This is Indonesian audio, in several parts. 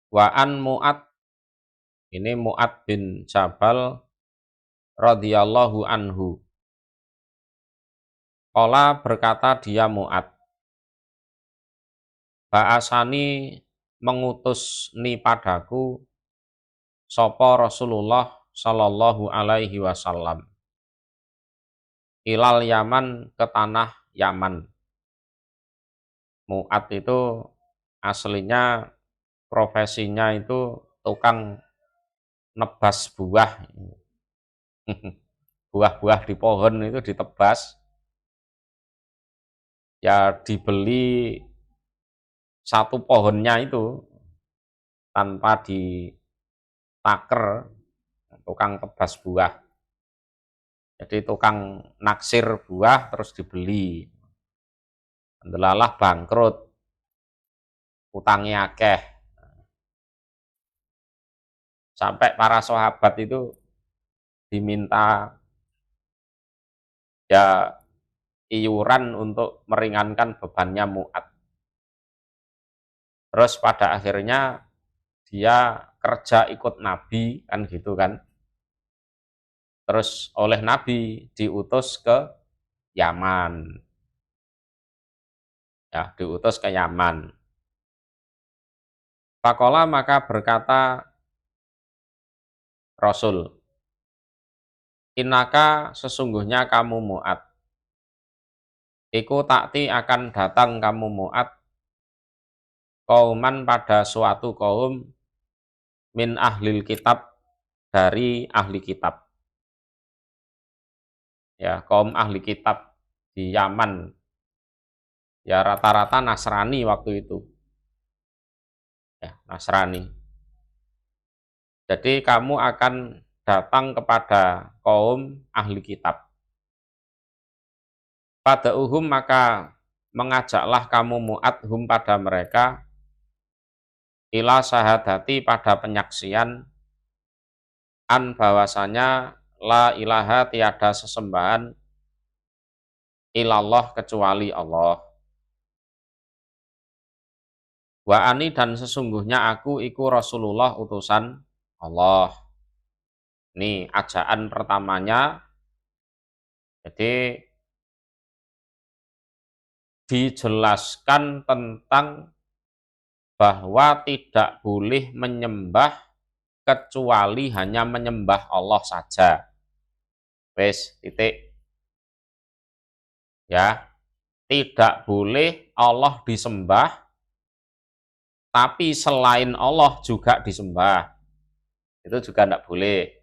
Wa an Mu'ad, ini Mu'ad bin Jabal radhiyallahu anhu. Qala berkata dia Mu'ad, ba'asani mengutus ni padaku sapa Rasulullah sallallahu alaihi wasallam ilal Yaman, ke tanah Yaman. Mu'ad itu aslinya profesinya itu tukang nebas buah. Buah-buah di pohon itu ditebas, ya dibeli satu pohonnya itu tanpa ditaker, tukang tebas buah. Jadi tukang naksir buah terus dibeli. Ndelalah bangkrut, utangnya akeh. Sampai para sahabat itu diminta ya iuran untuk meringankan bebannya Mu'ad. Terus pada akhirnya dia kerja ikut Nabi, kan gitu kan. Terus oleh Nabi diutus ke Yaman. Ya, diutus ke Yaman. Faqala, maka berkata Rasul, innaka, sesungguhnya kamu Mu'ad, iku takti akan datang kamu Mu'ad, kauman pada suatu kaum, min ahlil kitab, dari ahli kitab. Ya, kaum ahli kitab di Yaman, ya rata-rata Nasrani waktu itu. Ya, Nasrani. Jadi kamu akan datang kepada kaum ahli kitab. Pada maka mengajaklah kamu Mu'adhum pada mereka, ila syahadati, pada penyaksian, an bahwasanya la ilaha, tiada sesembahan, ilallah, kecuali Allah. Wa ani, dan sesungguhnya aku iku Rasulullah, utusan Allah. Ini ajakan pertamanya. Jadi dijelaskan tentang bahwa tidak boleh menyembah kecuali hanya menyembah Allah saja. Wes, titik. Ya, tidak boleh Allah disembah, tapi selain Allah juga disembah. Itu juga tidak boleh.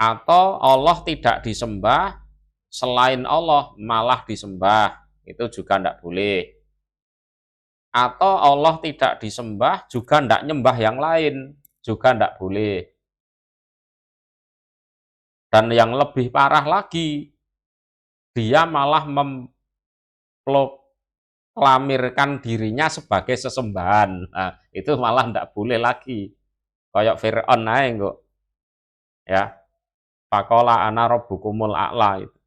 Atau Allah tidak disembah, selain Allah malah disembah. Itu juga tidak boleh. Atau Allah tidak disembah, juga tidak nyembah yang lain, juga tidak boleh. Dan yang lebih parah lagi, dia malah memproklamirkan dirinya sebagai sesembahan. Nah, itu malah tidak boleh lagi. Kayak Fir'aun aja kok. Ya. Faqala ana rabbukumul a'la itu.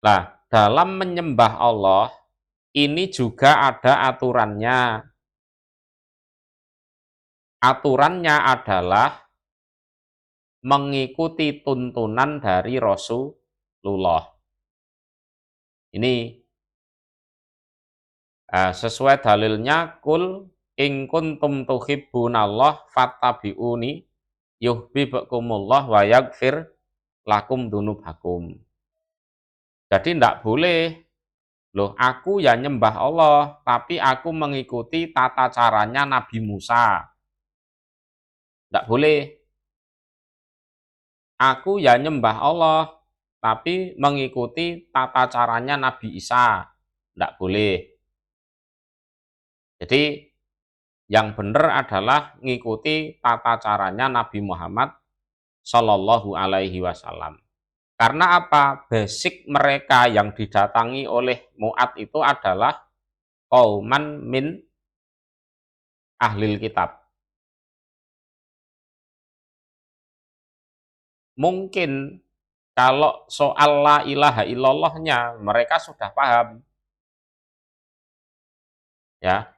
Nah, dalam menyembah Allah ini juga ada aturannya. Aturannya adalah mengikuti tuntunan dari Rasulullah. Ini sesuai dalilnya, kul in kuntum tuhibbunallah fattabi'uni yuhibbukumullah wa yaghfir lakum dzunubakum. Jadi tidak boleh, loh aku ya nyembah Allah, tapi aku mengikuti tata caranya Nabi Musa. Tidak boleh. Aku ya nyembah Allah, tapi mengikuti tata caranya Nabi Isa. Tidak boleh. Jadi yang benar adalah mengikuti tata caranya Nabi Muhammad Shallallahu Alaihi Wasallam. Karena apa? Basic mereka yang didatangi oleh Mu'ad itu adalah qauman min ahlil kitab. Mungkin kalau soal la ilaha illallahnya mereka sudah paham. Ya.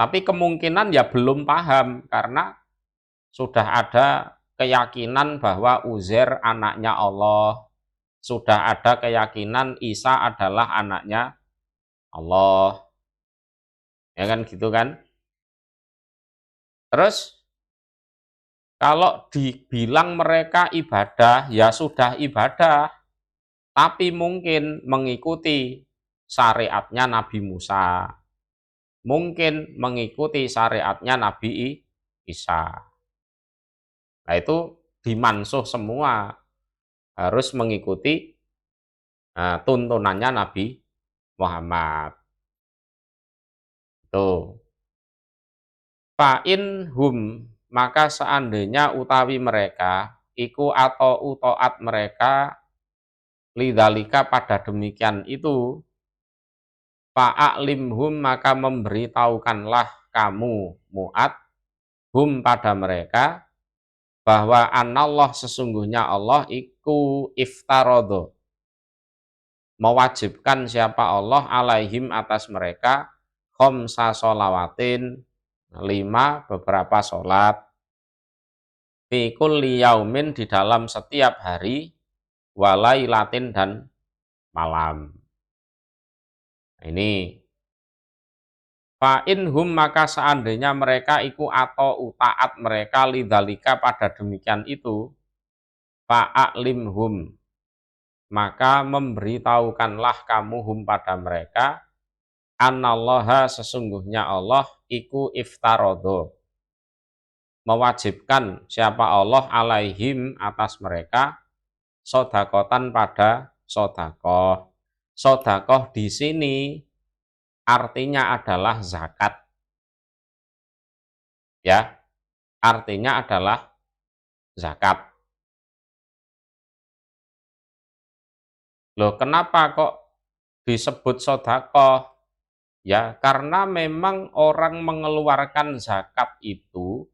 Tapi kemungkinan ya belum paham karena sudah ada keyakinan bahwa Uzair anaknya Allah, sudah ada keyakinan Isa adalah anaknya Allah. Ya kan gitu kan? Terus kalau dibilang mereka ibadah, ya sudah ibadah, tapi mungkin mengikuti syariatnya Nabi Musa, mungkin mengikuti syariatnya Nabi Isa. Nah itu dimansuh semua, harus mengikuti tuntunannya Nabi Muhammad. Tuh. Fa'in hum, maka seandainya utawi mereka, iku atau utoat mereka, lidzalika pada demikian itu, fa'aklimhum maka memberitahukanlah kamu Mu'ad, hum pada mereka, bahwa anallah sesungguhnya Allah iku iftarodo, mewajibkan siapa Allah alaihim atas mereka, khomsa sholawatin, 5 beberapa sholat, fi kulli yaumin di dalam setiap hari, walailatin dan malam. Nah, ini fa'in hum maka seandainya mereka iku atau utaat mereka lidzalika pada demikian itu, fa'aklimhum maka memberitahukanlah kamu hum pada mereka, anallaha sesungguhnya Allah iku iftarodo, mewajibkan siapa Allah alaihim atas mereka, sodakotan pada sodakoh. Sodakoh di sini artinya adalah zakat. Ya, artinya adalah zakat. Loh, kenapa kok disebut sodakoh? Ya, karena memang orang mengeluarkan zakat itu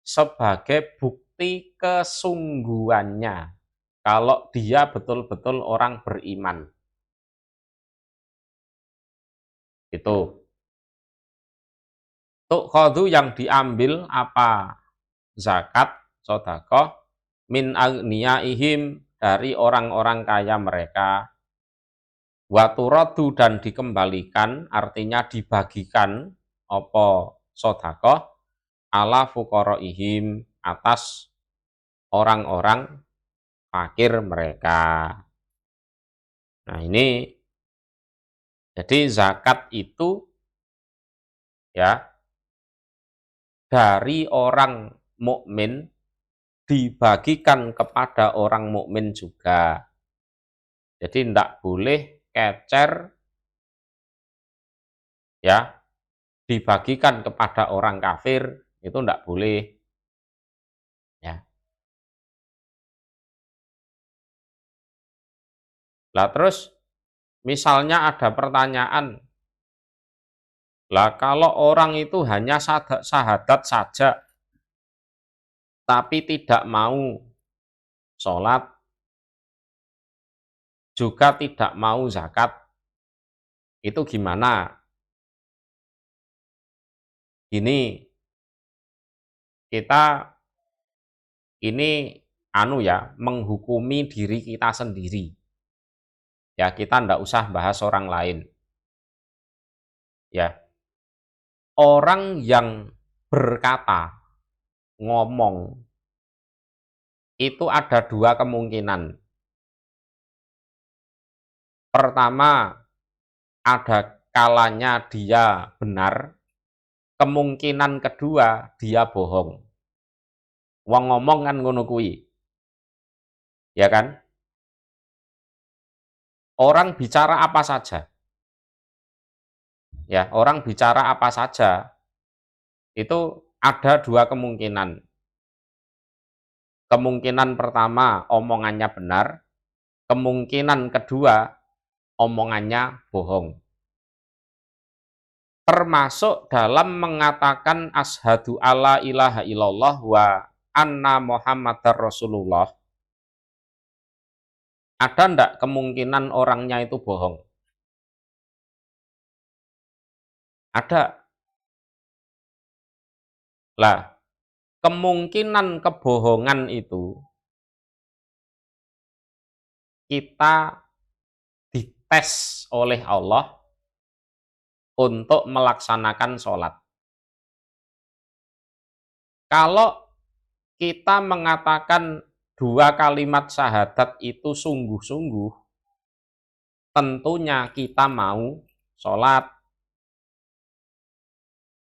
sebagai bukti kesungguhannya kalau dia betul-betul orang beriman. Itu. Tukhadhu yang diambil apa? Zakat, sodakoh, min agniyaihim dari orang-orang kaya mereka. Waturadu dan dikembalikan, artinya dibagikan, opo sodakoh, ala fuqaraihim atas orang-orang fakir mereka. Nah ini, jadi zakat itu ya dari orang mukmin dibagikan kepada orang mukmin juga. Jadi tidak boleh kecer ya dibagikan kepada orang kafir, itu tidak boleh ya. Lah terus misalnya ada pertanyaan, lah kalau orang itu hanya syahadat saja tapi tidak mau sholat, juga tidak mau zakat, itu gimana? Gini, kita ini menghukumi diri kita sendiri. Ya, kita ndak usah bahas orang lain. Ya, orang yang berkata, ngomong, itu ada dua kemungkinan. Pertama, ada kalanya dia benar, kemungkinan kedua dia bohong. Wong ngomong kan ngono kuwi. Ya kan? Orang bicara apa saja. Ya, orang bicara apa saja. Itu ada dua kemungkinan. Kemungkinan pertama omongannya benar, kemungkinan kedua omongannya bohong. Termasuk dalam mengatakan asyhadu alla ilaha illallah wa anna muhammadar rasulullah. Ada ndak kemungkinan orangnya itu bohong? Ada. Lah, kemungkinan kebohongan itu kita dites oleh Allah untuk melaksanakan sholat. Kalau kita mengatakan dua kalimat syahadat itu sungguh-sungguh, tentunya kita mau sholat.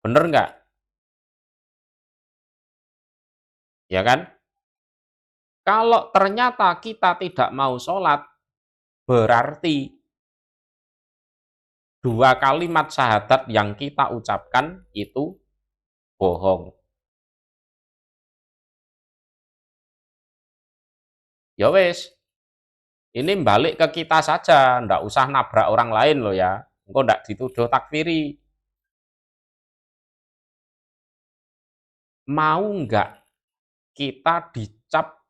Bener nggak? Ya kan? Kalau ternyata kita tidak mau sholat, berarti dua kalimat syahadat yang kita ucapkan itu bohong. Ya wes, ini balik ke kita saja, ndak usah nabrak orang lain loh ya. Engkau ndak dituduh takfiri. Mau nggak kita dicap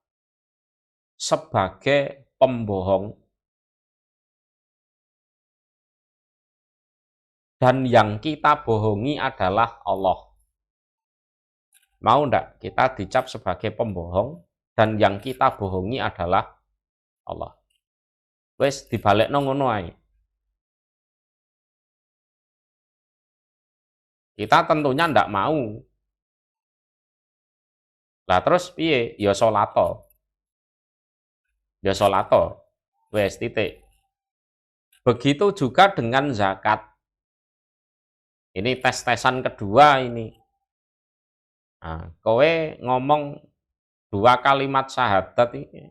sebagai pembohong dan yang kita bohongi adalah Allah? Mau ndak kita dicap sebagai pembohong dan yang kita bohongi adalah Allah? Wes dibalekno ngono ae. Kita tentunya ndak mau. Lah terus piye? Ya sholato. Ya sholato. Wes titik. Begitu juga dengan zakat. Ini tes-tesan kedua ini. Nah, kowe ngomong dua kalimat syahadat ini.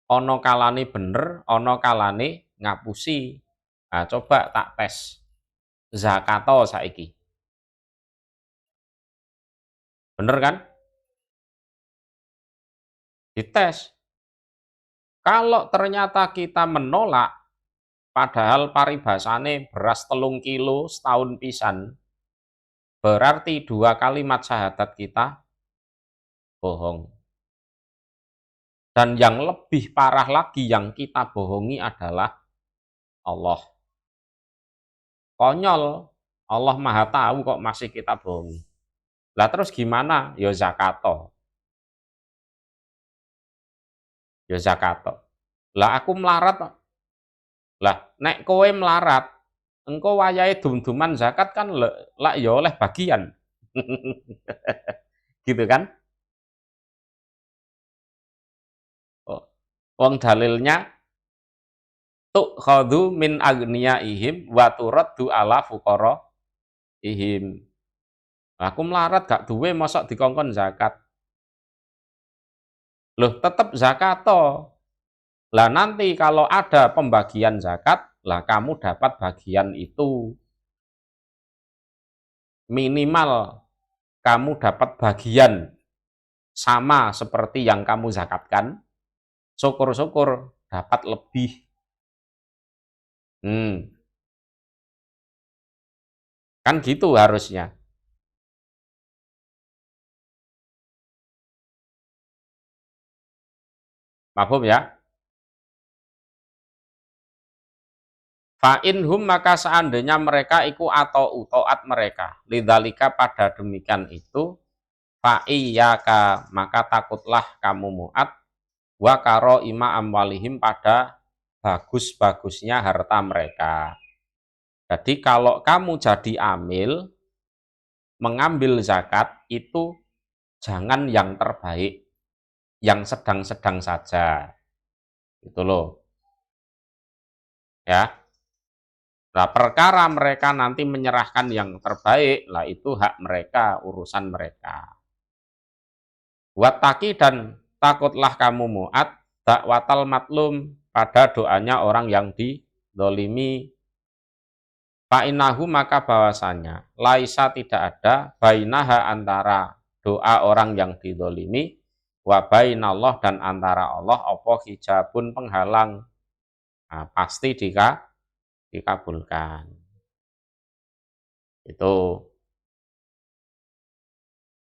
Ono kalane bener, ono kalane ngapusi. Nah, coba tak tes. Zakato saiki. Bener kan? Dites. Kalau ternyata kita menolak, padahal paribasane beras 3 kilo setahun pisan, berarti dua kalimat syahadat kita bohong. Dan yang lebih parah lagi yang kita bohongi adalah Allah. Konyol, Allah Maha tahu kok masih kita bohongi. Lah terus gimana? Ya zakato. Ya zakato. Lah aku melarat. Lah nek kowe melarat, engko wayahe dum-duman zakat kan lak ya oleh bagian. Gitu kan? Oh, wong dalilnya tu'khadhu min agniyaihim wa turaddu ala fuqaraihim. Aku melarat gak duwe mosok dikongkon zakat. Loh, tetap zakat toh. Lah nanti kalau ada pembagian zakat, lah kamu dapat bagian itu. Minimal kamu dapat bagian sama seperti yang kamu zakatkan. Syukur-syukur dapat lebih. Kan gitu harusnya. Paham ya? Fa'inhum maka seandainya mereka iku atau utoat mereka. Lidzalika pada demikian itu, fa'iyyaka maka takutlah kamu mu'at, wa karo ima amwalihim pada bagus-bagusnya harta mereka. Jadi kalau kamu jadi amil, mengambil zakat itu jangan yang terbaik, yang sedang-sedang saja. Itu loh. Ya. Nah, perkara mereka nanti menyerahkan yang terbaik, lah itu hak mereka, urusan mereka. Wattaqi dan takutlah kamu mu'at, dakwatal matlum pada doanya orang yang didolimi. Fa'inahu maka bahwasanya, laisa tidak ada, bainaha antara doa orang yang didolimi, wa bainallah dan antara Allah, apa hijabun penghalang. Nah, pasti dikabulkan. Itu